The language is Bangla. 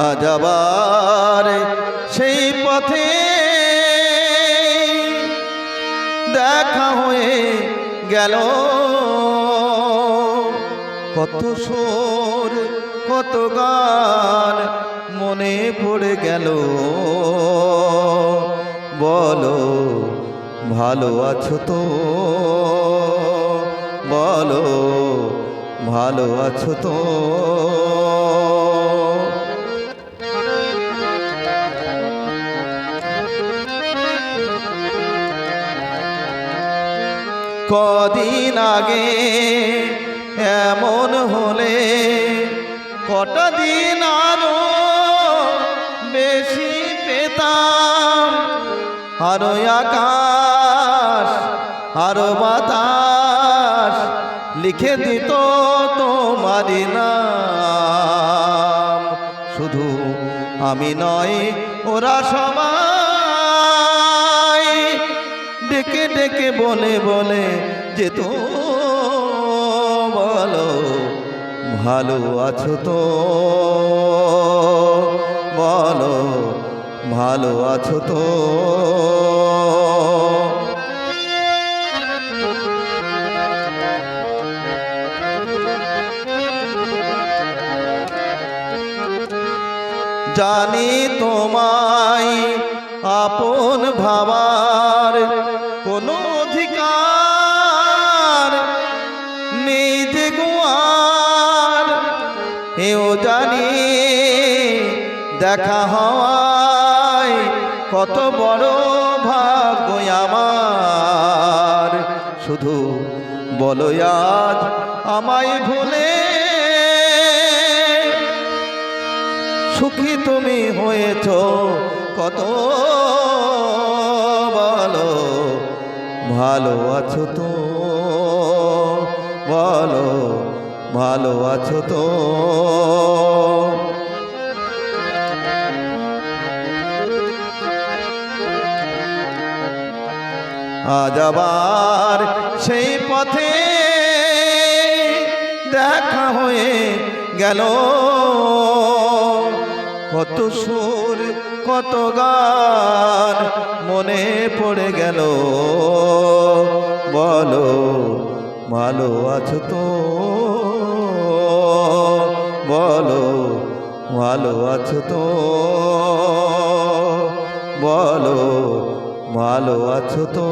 আজ আবার সেই পথে দেখা হয়ে গেল, কত সুর কত গান মনে পড়ে গেল। বলো ভালো আছো তো, বলো ভালো আছো তো। কদিন আগে এমন হলে কটা দিন আরো বেশি পেতাম, আরো আকাশ আরো বাতাস লিখে দিত তোমারি নাম। শুধু আমি নয় ওরা সবাই ডেকে ডেকে বলে বলে যেত, বলো ভালো আছো তো, বলো ভালো আছো তো। জানি তোমায় আপন ভাবার কোনো অধিকার নেই যে গোয়ার, এও জানি দেখা হওয়ায় কত বড় ভাগ্য আমার। শুধু বলো আজ আমায় ভুলে সুখী তুমি হয়েছ কত, বলো ভালো আছো তো, বলো ভালো আছো তো। আজ আবার সেই পথে দেখা হয়ে গেল, কত সুর কত গান মনে পড়ে গেল। বলো ভালো আছো তো, বলো ভালো আছো তো, বলো ভালো আছো তো।